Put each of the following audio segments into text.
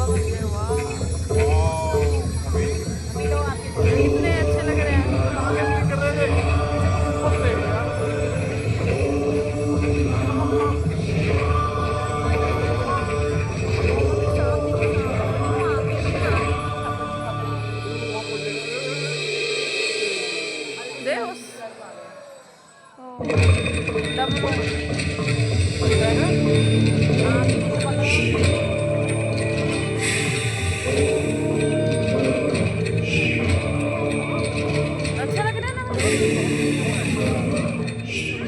ये वाह, अभी अभी लोग आपके कितने अच्छे लग रहे हैं। आगे क्लिक कर रहे थे पीछे तो कुछ बोल रहे यार। देखो सांप, देखो सांप, देखो आंखें, देखो आंखें कितनी खतर खतरनाक है। वहाँ पर दे उस ओ डमरू ड्रैगन। हाँ दीदी को पकड़ो। अच्छा लग रहा है ना मुझे।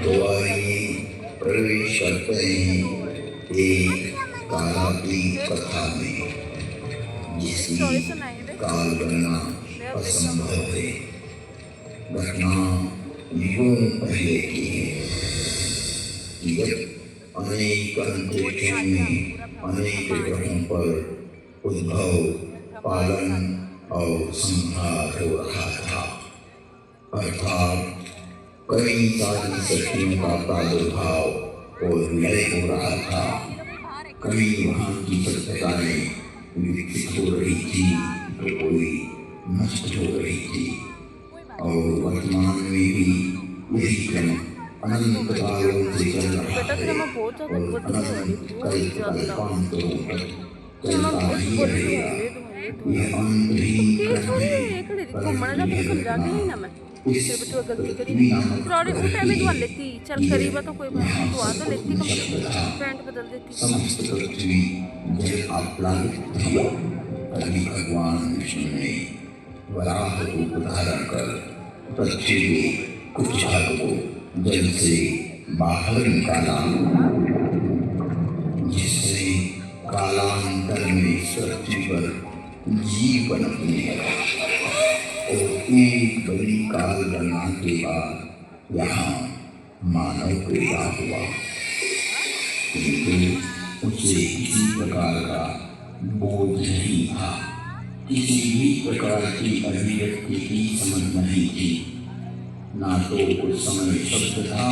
द्वारी प्रवेश करते ही एक काला की कथा में एक स्टोरी जिसमें सुनाई दे। काल गणना ले अब देखता हूँ। असंभव है। घटना यूं पहले की है कि जब अनेक अंतरिक्षों में अनेक ग्रहों पर उद्भव, पालन और संहार हो रहा था, अर्थात कई सारी शक्तियों का प्रादुर्भाव और विलय हो रहा था। कई वहाँ की सभ्यताएं विकसित हो रही थी तो कोई नष्ट हो रही थी, और वर्तमान में भी यही क्रम अनंत कालों से चल रहा बेटा है तेरा मैं बहुत ज्यादा और बदबू आ रही, अनंत बहुत ज्यादा। कल्पांतरों तक तेरा मैं चलता बहुत ही बदबू रहेगा। ले दूँ ले दूँ। यह अंतहीन के क्रम थोड़ी है, एक घड़ी परंतु घूमना जाकर यह समझा के घटना नहीं ना मैं इस तेरे बच्चों गलती करी पृथ्वी नहीं नामक फिर और ग्रह उस टाइम में की दुआ लेती चल यह करीबा तो कोई बात नहीं, दुआ तो लेती कम से महासर्वोपनिषद कम था। पैंट बदल देती। समस्त पृथ्वी जल आप्लावित थी। तभी भगवान विष्णु ने वराह रूप धारण कर पृथ्वी के कुछ भाग को जल से बाहर निकाला, जिससे कालांतर में इस पृथ्वी पर जीवन अपने लगा। और एक बड़ी काल गणना के बाद यहाँ मानव पैदा हुआ, किंतु उसे किसी प्रकार का बोध नहीं था, किसी भी प्रकार की अभिव्यक्ति की समझ नहीं थी। ना तो उस समय शब्द था,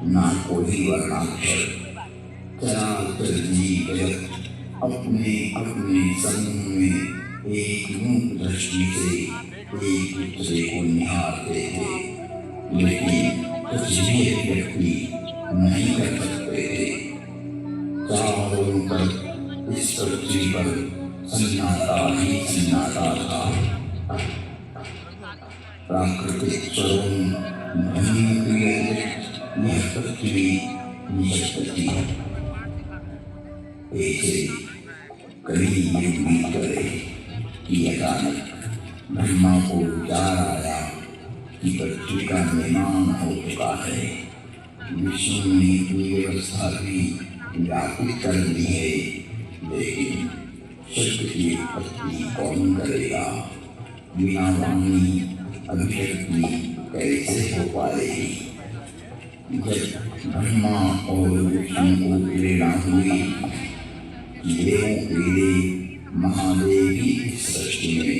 ना कोई वर्णाक्षर। चराचर जीव जगत अपने अपने समूह में एक मूक दृष्टि से एक दूसरे को निहारते थे, लेकिन कुछ भी व्यक्ति नहीं कर सकते थे। चारों पर इस पृथ्वी पर सन्नाटा ही सन्नाटा था। प्राकृतिक स्वरूप ध्वनि के यह पृथ्वी निशब्द थी। ऐसे कई युग बीत गए कि अचानक ब्रह्मा को विचार आया कि पृथ्वी का निर्माण हो चुका है। विष्णु ने अपनी व्यवस्था भी व्यापित कर दी है, लेकिन सत्य की उत्पत्ति कौन करेगा? बिना वाणी अभिव्यक्ति कैसे हो पाएगी? जब ब्रह्मा और विष्णु को प्रेरणा हुई कि देवों के महादेव ही इस सृष्टि में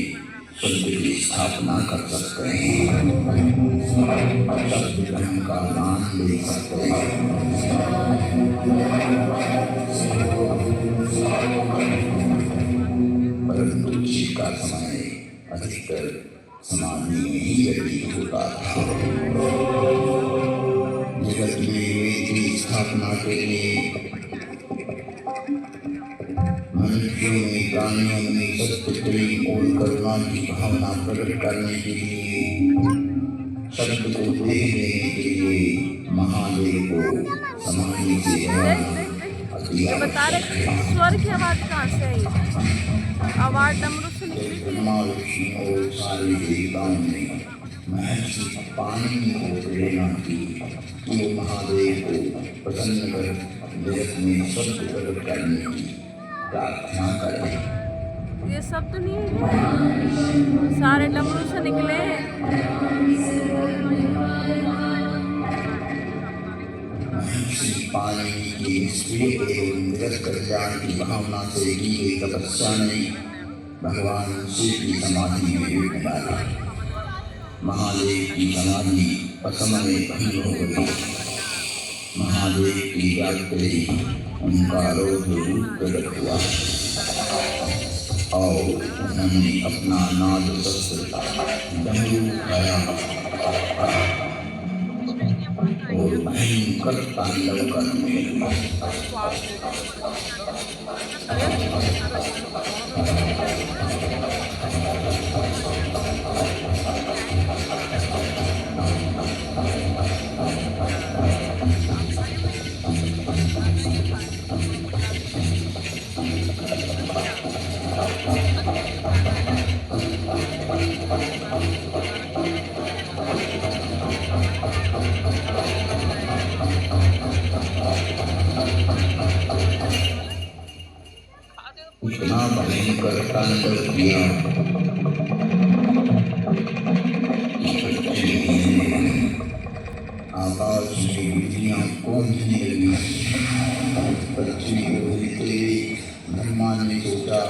सत्य की स्थापना कर सकते हैं, सत्य ब्रह्म का नाम ले सकते हैं, परंतु जिसका समय अधिकतर समाधि में ही व्यतीत होता था। जगत में वेद की स्थापना के लिए मनुष्यों में, प्राणियों में सत्य, प्रेम और करुणा की भावना प्रकट करने के लिए, शब्द को देह देने के लिए महादेव को समाधि से ये बता रहे स्वर की आवाज कहाँ से आई? आवाज डमरू से निकली थी। ब्रह्मा विष्णु और सारे देवताओं ने महर्षि पाणिनि को प्रेरणा की कि वो महादेव को प्रसन्न कर जगत में सत्य प्रकट करने की प्रार्थना करें। ये सब तो नहीं है, सारे डमरू से निकले। महर्षि पाणिनि की निष्क्रिय एवं निरत कल्याण की भावना से की गई तपस्या ने भगवान शिव की समाधि में विघ्न डाला। महादेव की समाधि असमय भंग हो गई। महादेव की जागते ही उनका रौद्र रूप प्रकट हुआ। और उन्होंने अपना नाद शस्त्र डमरू उठाया और भयंकर तांडव करने लगे। इतना भयंकर तांडव किया आकाश में बिजलियां कौंधने लगी। पृथ्वी को हिलते ब्रह्मा ने सोचा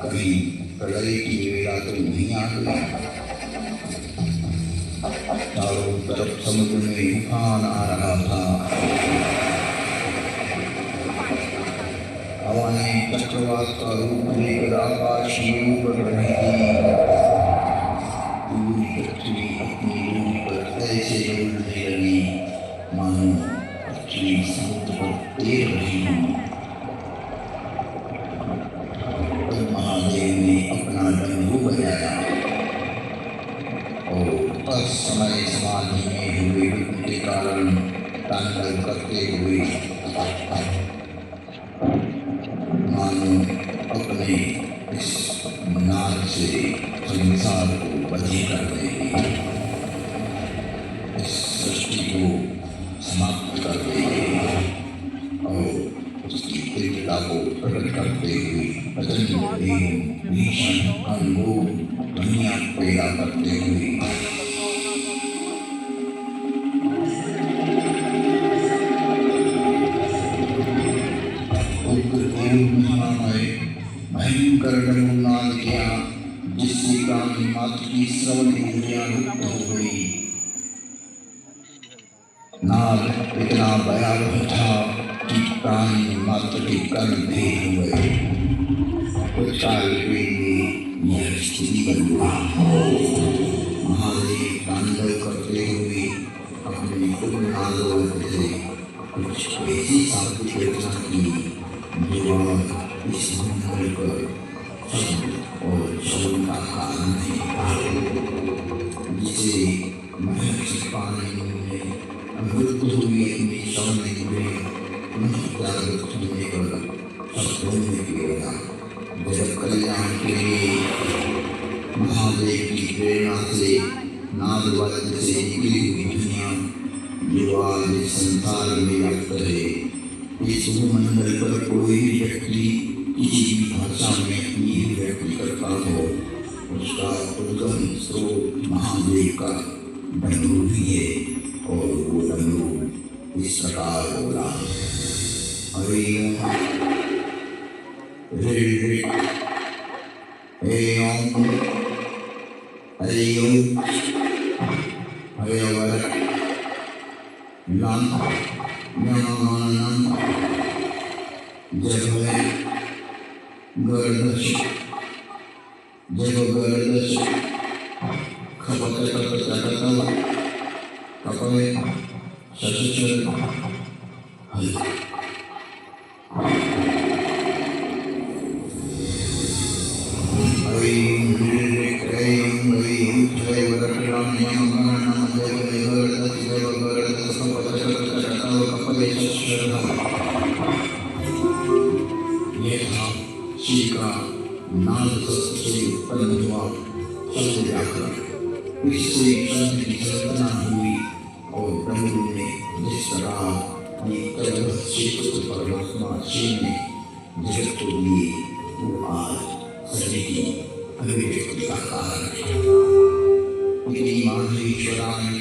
कहीं प्रलय की वेला तो नहीं आ गई। चारों तरफ समुद्र में तूफान आ रहा था। हवाएं चक्रवात का रूप लेकर आकाश में उड़ रही थी। पूरी पृथ्वी अपनी रूप पर ऐसे डोलने लगी मानो पृथ्वी समुद्र पर तैर रही हो। और महादेव ने अपना डमरू बजाया और उस समय समाधि में हुए विघ्न के कारण तांडव करते हुए मानो अपने इस नाद से संसार को बंदी कर देंगे, इस सृष्टि को समाप्त कर देंगे और उसकी तीव्रता को प्रकट करते हुए पतंजलि भीषण अनुभव दुनिया पैदा करते हुए भयंकर डमरूनाद किया जिससे कान मात्र की श्रवण इंद्रियां लुप्त हो गई। नाद इतना भयावह था कि कान मात्र के कर्ण भेद हुए। कुछ काल के लिए यह स्थिति बन गई। महादेव तांडव करते हुए अपने पूर्ण नादों से कुछ ऐसी सात्विक रचना की जो इस मंडल पर और शब्द का कारण है, जिसे महर्षि पाणिनि ने अमृत हुई अपनी शौर्य में जागृत होने पर शब्दों में किया। जब कल्याण के लिए महादेव की प्रेरणा से नाद वाद्य से निकली हुई दुनिया जो आज संसार में व्याप्त है, इस भूमंडल पर कोई भी व्यक्ति किसी भी भाषा में अपनी ही व्यक्ति करता हो, उसका उद्गम स्रोत महादेव का डमरू भी है। और वो डमरू इस प्रकार बोला, हरि ओम रे रे हे ओम हरि ओम हरे वर नम नम जय गर्दश जय गर्दश खपत कपवे सचर हरि शिव का नाद शस्त्र से उत्पन्न हुआ शब्द व्याकरण। इससे शब्द की कल्पना हुई और डमरू ने जिस तरह एक श्रीकृष्ण परमात्मा शिव ने जगत को दिए वो आज सभी की अभिव्यक्ति का कारण है। माधवेश्वराय